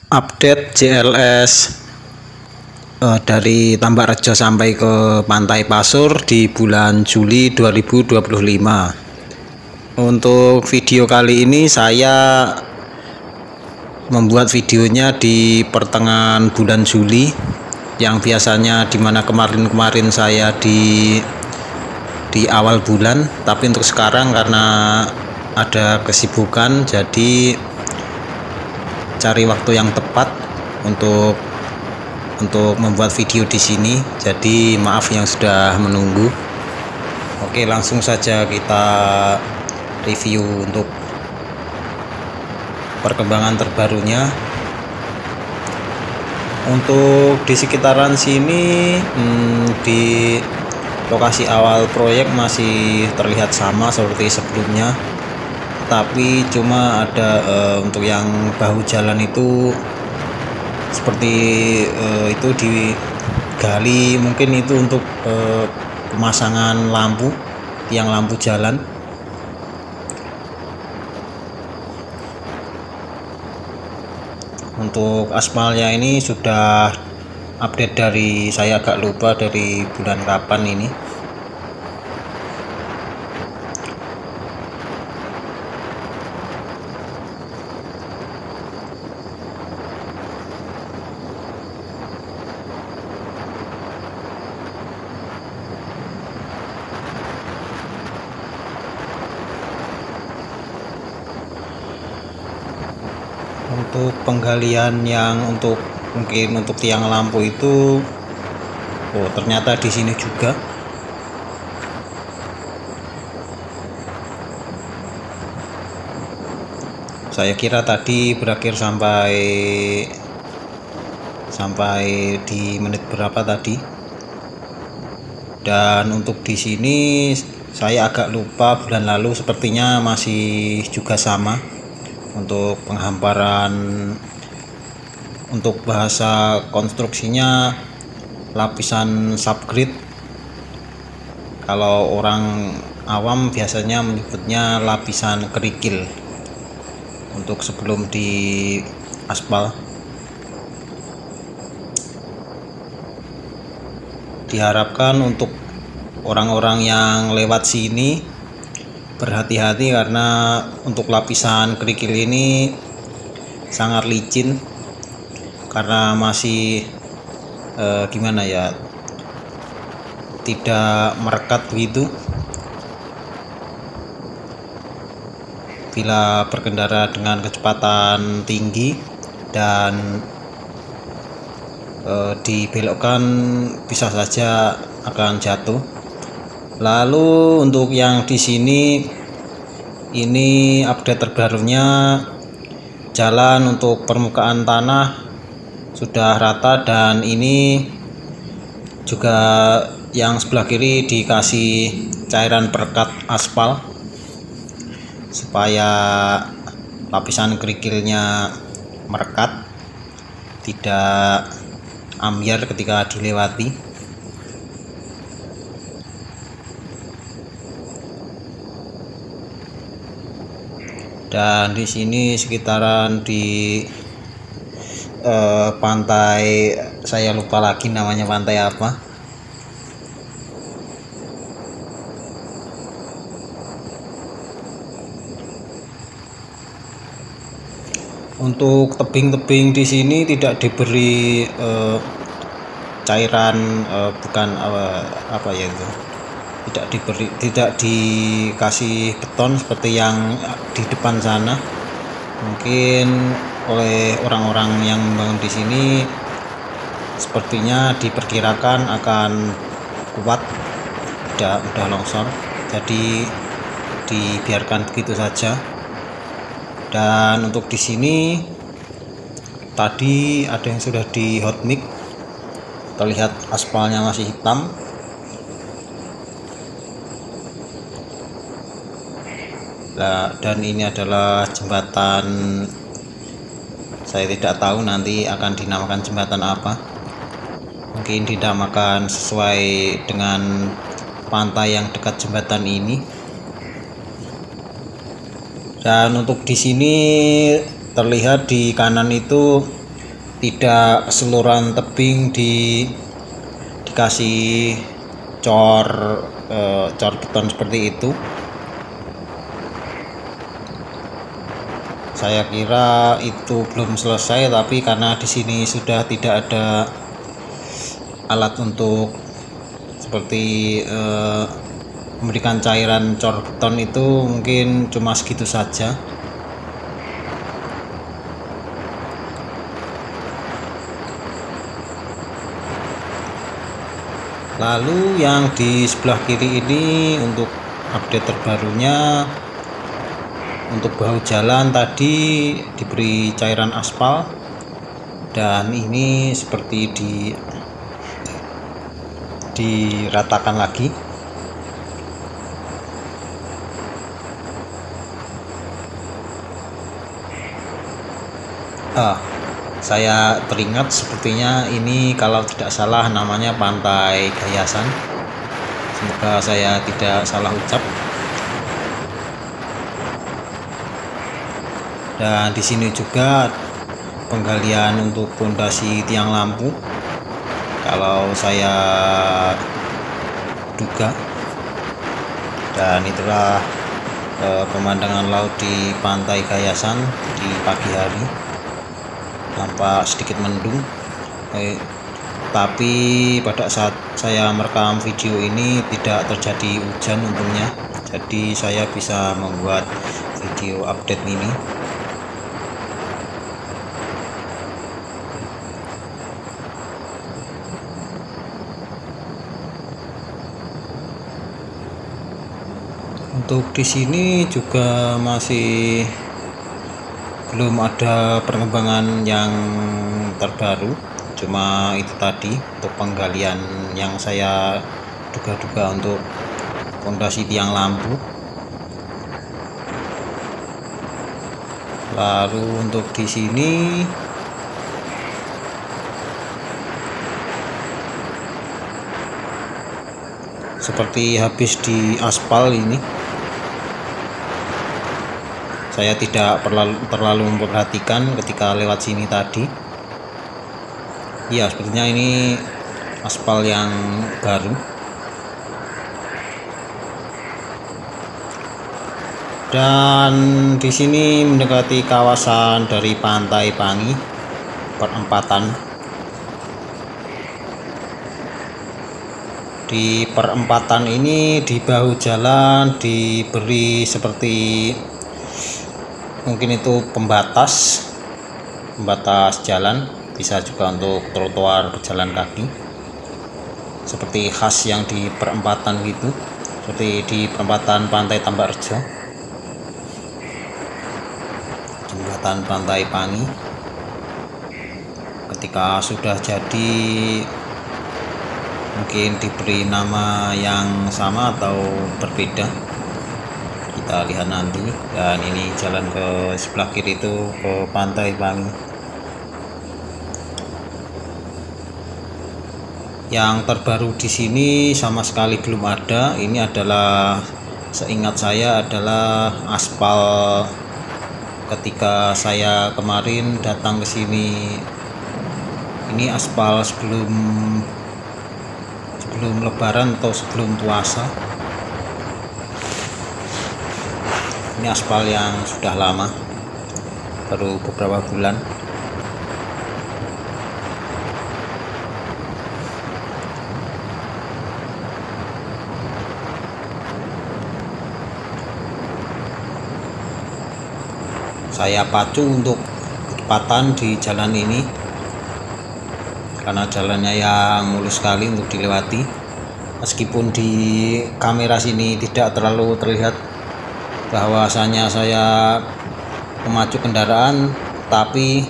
Update JLS dari Tambakrejo sampai ke Pantai Pasur di bulan Juli 2025. Untuk video kali ini saya membuat videonya di pertengahan bulan Juli, yang biasanya dimana kemarin saya di awal bulan, tapi untuk sekarang karena ada kesibukan jadi cari waktu yang tepat untuk membuat video di sini. Jadi maaf yang sudah menunggu. Oke, langsung saja kita review untuk perkembangan terbarunya. Untuk di sekitaran sini, di lokasi awal proyek masih terlihat sama seperti sebelumnya, tapi cuma ada untuk yang bahu jalan itu seperti itu digali, mungkin itu untuk pemasangan lampu, tiang lampu jalan. Untuk aspalnya ini sudah update dari, saya agak lupa dari bulan kapan ini. Untuk penggalian yang mungkin untuk tiang lampu itu, ternyata di sini juga. Saya kira tadi berakhir sampai di menit berapa tadi. Dan untuk di sini saya agak lupa, bulan lalu sepertinya masih juga sama. Untuk penghamparan, untuk bahasa konstruksinya lapisan subgrade, kalau orang awam biasanya menyebutnya lapisan kerikil untuk sebelum di aspal. Diharapkan untuk orang-orang yang lewat sini berhati-hati, karena untuk lapisan kerikil ini sangat licin karena masih gimana ya, tidak merekat begitu. Bila berkendara dengan kecepatan tinggi dan dibelokkan, bisa saja akan jatuh. Lalu untuk yang di sini, ini update terbarunya, jalan untuk permukaan tanah sudah rata, dan ini juga yang sebelah kiri dikasih cairan perekat aspal supaya lapisan kerikilnya merekat, tidak ambyar ketika dilewati. Dan di sini sekitaran di pantai, saya lupa lagi namanya pantai apa. Untuk tebing-tebing di sini tidak diberi cairan, bukan apa ya itu, tidak dikasih beton seperti yang di depan sana. Mungkin oleh orang-orang yang membangun di sini sepertinya diperkirakan akan kuat, tidak mudah longsor, jadi dibiarkan begitu saja. Dan untuk di sini tadi ada yang sudah di hot mix, terlihat aspalnya masih hitam. Dan ini adalah jembatan, saya tidak tahu nanti akan dinamakan jembatan apa, mungkin dinamakan sesuai dengan pantai yang dekat jembatan ini. Dan untuk di sini terlihat di kanan itu tidak keseluruhan tebing dikasih cor beton seperti itu. Saya kira itu belum selesai, tapi karena di sini sudah tidak ada alat untuk seperti memberikan cairan cor beton, itu mungkin cuma segitu saja. Lalu yang di sebelah kiri ini untuk update terbarunya, untuk bahu jalan tadi diberi cairan aspal, dan ini seperti diratakan lagi. Saya teringat sepertinya ini kalau tidak salah namanya Pantai Gayasan. Semoga saya tidak salah ucap. Dan di sini juga penggalian untuk pondasi tiang lampu, kalau saya duga. Dan itulah pemandangan laut di Pantai Gayasan di pagi hari. Nampak sedikit mendung, tapi pada saat saya merekam video ini tidak terjadi hujan untungnya, jadi saya bisa membuat video update ini. Untuk di sini juga masih belum ada perkembangan yang terbaru, cuma itu tadi untuk penggalian yang saya duga-duga untuk fondasi tiang lampu. Lalu untuk di sini seperti habis di aspal ini. Saya tidak terlalu memperhatikan ketika lewat sini tadi. Ya, sepertinya ini aspal yang baru. Dan di sini mendekati kawasan dari Pantai Pangi, perempatan. Di perempatan ini di bahu jalan diberi seperti mungkin itu pembatas jalan, bisa juga untuk trotoar pejalan kaki, seperti khas yang di perempatan gitu, seperti di perempatan Pantai Tambarjo, jembatan Pantai Pangi. Ketika sudah jadi mungkin diberi nama yang sama atau berbeda, kita lihat nanti. Dan ini jalan ke sebelah kiri itu ke Pantai Pangi. Yang terbaru di sini sama sekali belum ada. Ini adalah, seingat saya, adalah aspal ketika saya kemarin datang ke sini. Ini aspal sebelum Lebaran atau sebelum puasa. Ini aspal yang sudah lama, baru beberapa bulan. Saya pacu untuk kecepatan di jalan ini karena jalannya yang mulus sekali untuk dilewati. Meskipun di kamera sini tidak terlalu terlihat bahwasanya saya memacu kendaraan, tapi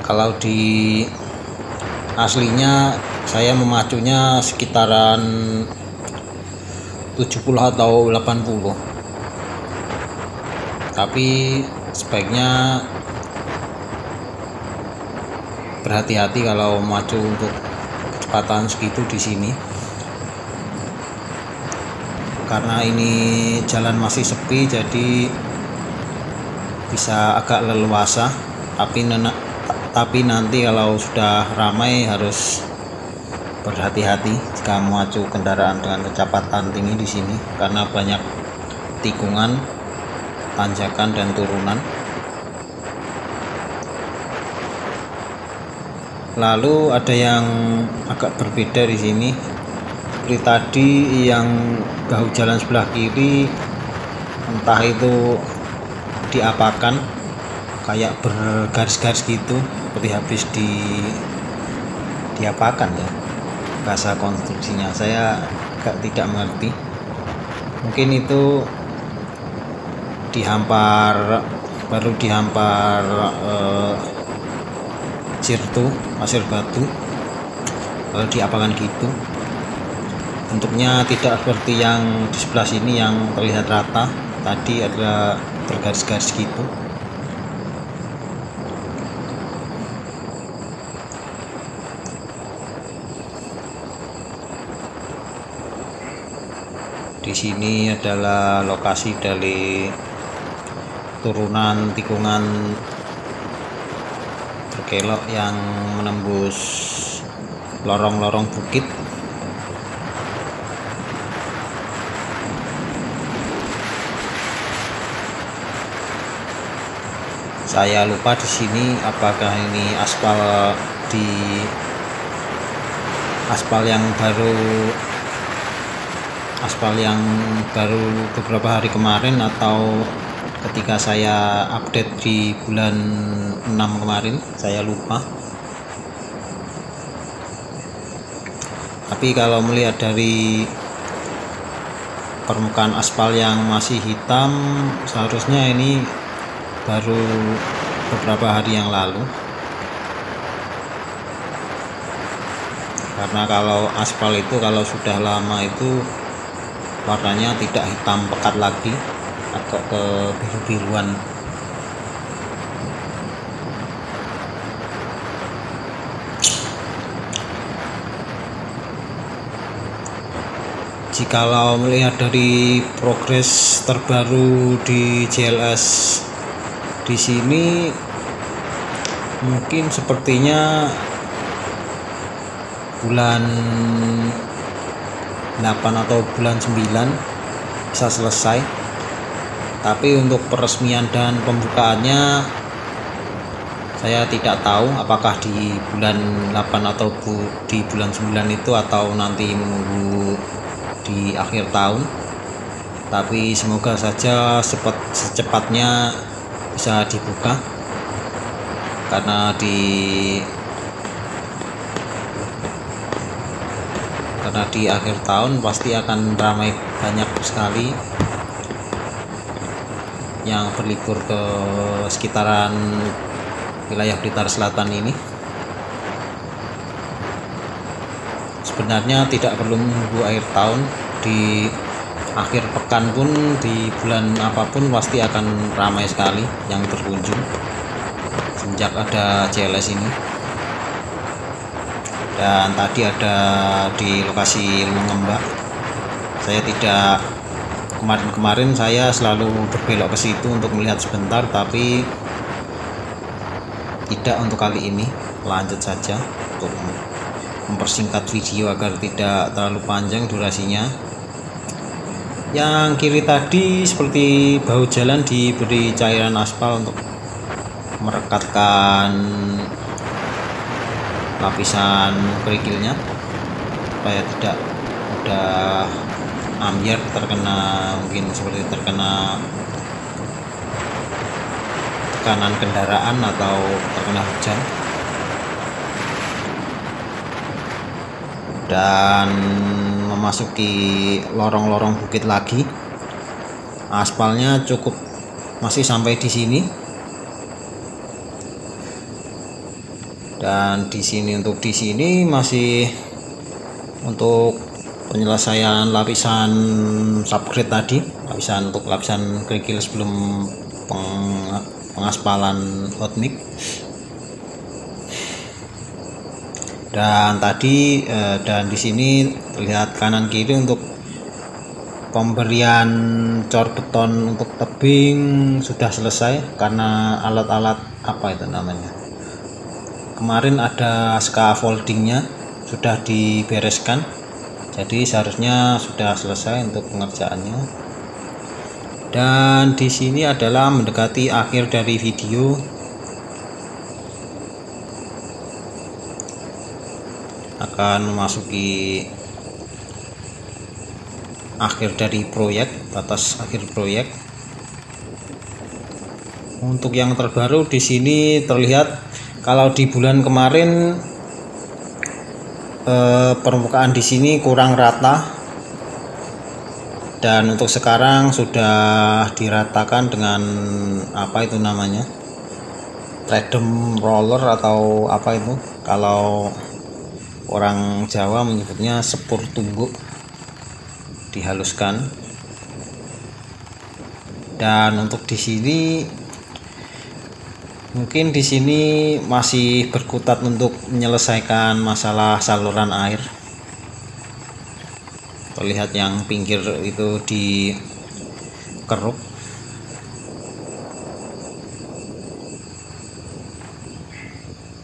kalau di aslinya saya memacunya sekitaran 70 atau 80. Tapi sebaiknya berhati-hati kalau memacu untuk kecepatan segitu di sini, karena ini jalan masih sepi, jadi bisa agak leluasa. tapi nanti kalau sudah ramai harus berhati-hati jika memacu kendaraan dengan kecepatan tinggi di sini karena banyak tikungan, tanjakan dan turunan. Lalu ada yang agak berbeda di sini. Seperti tadi yang bahu jalan sebelah kiri entah itu diapakan, kayak bergaris-garis gitu, seperti habis diapakan ya. Bahasa konstruksinya saya agak tidak mengerti. Mungkin itu baru dihampar pasir batu, lalu diapakan gitu. Bentuknya tidak seperti yang di sebelah sini yang terlihat rata, tadi ada bergaris-garis gitu. Di sini adalah lokasi dari turunan tikungan berkelok yang menembus lorong-lorong bukit. Saya lupa di sini apakah ini aspal yang baru beberapa hari kemarin atau ketika saya update di bulan 6 kemarin, saya lupa. Tapi kalau melihat dari permukaan aspal yang masih hitam, seharusnya ini baru beberapa hari yang lalu. Karena kalau aspal itu kalau sudah lama itu warnanya tidak hitam pekat lagi, agak ke biru-biruan. Jikalau melihat dari progres terbaru di JLS di sini, mungkin sepertinya bulan 8 atau bulan 9 bisa selesai. Tapi untuk peresmian dan pembukaannya saya tidak tahu apakah di bulan 8 atau di bulan 9 itu atau nanti menunggu di akhir tahun. Tapi semoga saja secepatnya bisa dibuka, karena di akhir tahun pasti akan ramai, banyak sekali yang berlibur ke sekitaran wilayah Blitar Selatan ini. Sebenarnya tidak perlu menunggu akhir tahun, di akhir pekan pun, di bulan apapun pasti akan ramai sekali yang berkunjung sejak ada JLS ini. Dan tadi ada di lokasi Lembak. Saya tidak, kemarin saya selalu berbelok ke situ untuk melihat sebentar, tapi tidak untuk kali ini. Lanjut saja untuk mempersingkat video agar tidak terlalu panjang durasinya. Yang kiri tadi seperti bahu jalan diberi cairan aspal untuk merekatkan lapisan kerikilnya supaya tidak mudah ambyar, mungkin seperti terkena tekanan kendaraan atau terkena hujan. Dan memasuki lorong-lorong bukit lagi, aspalnya cukup masih sampai di sini. Dan di sini masih untuk penyelesaian lapisan subgrade tadi, untuk lapisan kerikil sebelum pengaspalan hot mix. Dan di sini terlihat kanan kiri untuk pemberian cor beton untuk tebing sudah selesai, karena alat-alat apa itu namanya, kemarin ada scaffoldingnya sudah dibereskan, jadi seharusnya sudah selesai untuk pengerjaannya. Dan di sini adalah mendekati akhir dari video. Akan memasuki akhir dari proyek, batas akhir proyek. Untuk yang terbaru di sini terlihat kalau di bulan kemarin permukaan di sini kurang rata, dan untuk sekarang sudah diratakan dengan apa itu namanya, tredem roller atau apa itu, kalau orang Jawa menyebutnya sepur tungguk, dihaluskan. Dan untuk di sini mungkin di sini masih berkutat untuk menyelesaikan masalah saluran air. Terlihat yang pinggir itu dikeruk.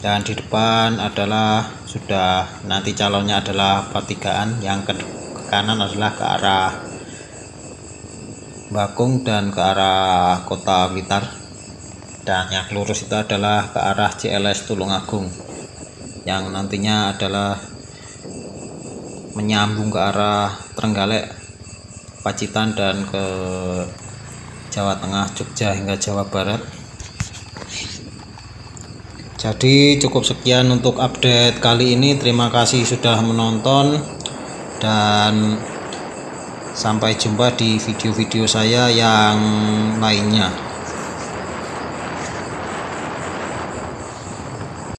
Dan di depan adalah sudah nanti calonnya adalah pertigaan, yang ke kanan adalah ke arah Bakung dan ke arah Kota Blitar, dan yang lurus itu adalah ke arah CLS Tulungagung, yang nantinya adalah menyambung ke arah Trenggalek, Pacitan, dan ke Jawa Tengah, Jogja hingga Jawa Barat. Jadi cukup sekian untuk update kali ini. Terima kasih sudah menonton, dan sampai jumpa di video-video saya yang lainnya.